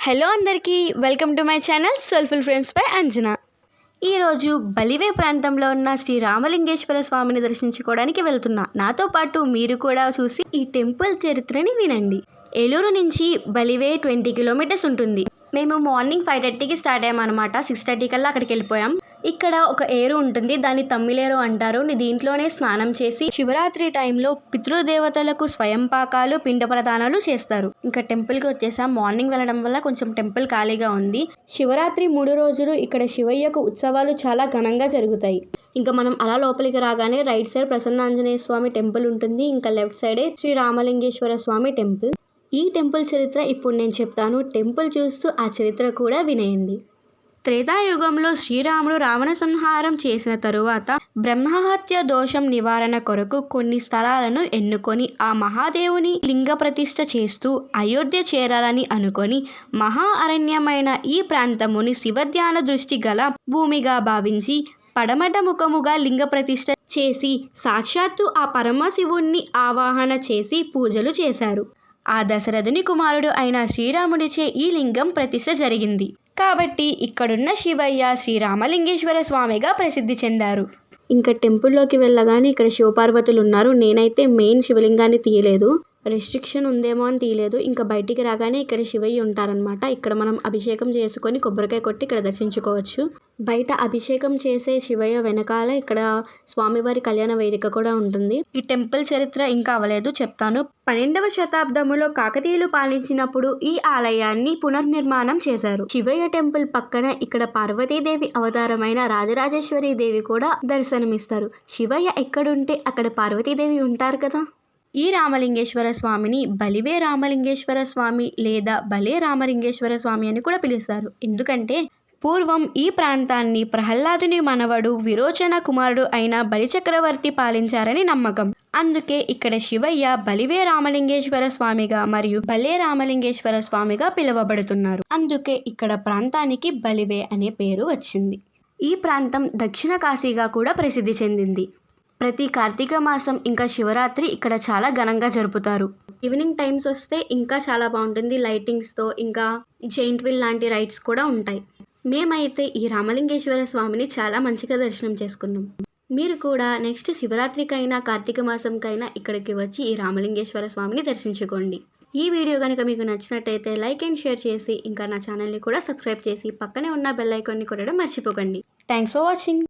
Hello అందరికీ welcome to my channel soulful friends by Anjana. ఈరోజు బలివే ప్రాంతంలో ఉన్న శ్రీ రామలింగేశ్వర స్వామిని దర్శించుకోవడానికి వెళ్తున్నా. నాతో పాటు మీరు కూడా చూసి ఈ టెంపుల్ చరిత్రని వినండి. ఏలూరు నుంచి బలివే 20 కిలోమీటర్స్ ఉంటుంది. మేము మార్నింగ్ 5:30కి స్టార్ట్ అయ్యామన్నమాట. 6:30 కల్లా అక్కడికి వెళ్ళిపోయాం. ఇక్కడ ఒక ఏరు ఉంటుంది, దాన్ని తమ్మిలేరు అంటారు. దీంట్లోనే స్నానం చేసి శివరాత్రి టైంలో పితృదేవతలకు స్వయం పాకాలు పిండ ప్రదానాలు చేస్తారు. ఇంకా టెంపుల్కి వచ్చేసాం. మార్నింగ్ వెళ్ళడం వల్ల కొంచెం టెంపుల్ ఖాళీగా ఉంది. శివరాత్రి 3 రోజులు ఇక్కడ శివయ్యకు ఉత్సవాలు చాలా ఘనంగా జరుగుతాయి. ఇంకా మనం అలా లోపలికి రాగానే రైట్ సైడ్ ప్రసన్నాంజనేయ స్వామి టెంపుల్ ఉంటుంది. ఇంకా లెఫ్ట్ సైడే శ్రీ రామలింగేశ్వర స్వామి టెంపుల్. ఈ టెంపుల్ చరిత్ర ఇప్పుడు నేను చెప్తాను. టెంపుల్ చూస్తూ ఆ చరిత్ర కూడా వినేయండి. త్రేతాయుగంలో శ్రీరాముడు రావణ సంహారం చేసిన తరువాత బ్రహ్మహత్య దోషం నివారణ కొరకు కొన్ని స్థలాలను ఎన్నుకొని ఆ మహాదేవుని లింగ ప్రతిష్ఠ చేస్తూ అయోధ్య చేరాలని అనుకొని మహా అరణ్యమైన ఈ ప్రాంతముని శివధ్యాన దృష్టి గల భూమిగా భావించి పడమట ముఖముగా లింగ ప్రతిష్ఠ చేసి సాక్షాత్తు ఆ పరమశివుణ్ణి ఆవాహన చేసి పూజలు చేశారు. ఆ దశరథుని కుమారుడు అయిన శ్రీరాముడిచే ఈ లింగం ప్రతిష్ఠ జరిగింది కాబట్టి ఇక్కడున్న శివయ్య శ్రీరామలింగేశ్వర స్వామిగా ప్రసిద్ధి చెందారు. ఇంకా టెంపుల్లోకి వెళ్ళగానే ఇక్కడ శివపార్వతులు ఉన్నారు. నేనైతే మెయిన్ శివలింగాన్ని తీయలేదు, రెస్ట్రిక్షన్ ఉందేమో అని తీయలేదు. ఇంకా బయటికి రాగానే ఇక్కడ శివయ్య ఉంటారనమాట. ఇక్కడ మనం అభిషేకం చేసుకొని కొబ్బరికాయ కొట్టి ఇక్కడ దర్శించుకోవచ్చు. బయట అభిషేకం చేసే శివయ్య వెనకాల ఇక్కడ స్వామివారి కళ్యాణ వేదిక కూడా ఉంటుంది. ఈ టెంపుల్ చరిత్ర ఇంకా అవ్వలేదు, చెప్తాను. 12వ శతాబ్దంలో కాకతీయులు పాలించినప్పుడు ఈ ఆలయాన్ని పునర్నిర్మాణం చేశారు. శివయ్య టెంపుల్ పక్కన ఇక్కడ పార్వతీదేవి అవతారమైన రాజరాజేశ్వరి దేవి కూడా దర్శనమిస్తారు. శివయ్య ఎక్కడుంటే అక్కడ పార్వతీదేవి ఉంటారు కదా. ఈ రామలింగేశ్వర స్వామిని బలివే రామలింగేశ్వర స్వామి లేదా బలే రామలింగేశ్వర స్వామి అని కూడా పిలుస్తారు. ఎందుకంటే పూర్వం ఈ ప్రాంతాన్ని ప్రహ్లాదుని మనవడు విరోచన కుమారుడు అయిన బలిచక్రవర్తి పాలించారని నమ్మకం. అందుకే ఇక్కడ శివయ్య బలివే రామలింగేశ్వర స్వామిగా మరియు బలే రామలింగేశ్వర స్వామిగా పిలువబడుతున్నారు. అందుకే ఇక్కడ ప్రాంతానికి బలివే అనే పేరు వచ్చింది. ఈ ప్రాంతం దక్షిణ కాశీగా కూడా ప్రసిద్ధి చెందింది. ప్రతి కార్తీక మాసం ఇంకా శివరాత్రి ఇక్కడ చాలా ఘనంగా జరుపుతారు. ఈవినింగ్ టైమ్స్ వస్తే ఇంకా చాలా బాగుంటుంది. లైటింగ్స్తో ఇంకా జైంట్ వీల్ లాంటి రైడ్స్ కూడా ఉంటాయి. మేమైతే ఈ రామలింగేశ్వర స్వామిని చాలా మంచిగా దర్శనం చేసుకున్నాం. మీరు కూడా నెక్స్ట్ శివరాత్రికైనా కార్తీక మాసంకైనా ఇక్కడికి వచ్చి ఈ రామలింగేశ్వర స్వామిని దర్శించుకోండి. ఈ వీడియో కనుక మీకు నచ్చినట్టయితే లైక్ అండ్ షేర్ చేసి ఇంకా నా ఛానల్ని కూడా సబ్స్క్రైబ్ చేసి పక్కనే ఉన్న బెల్ ఐకాన్ని కొట్టడం మర్చిపోకండి. Thanks for watching.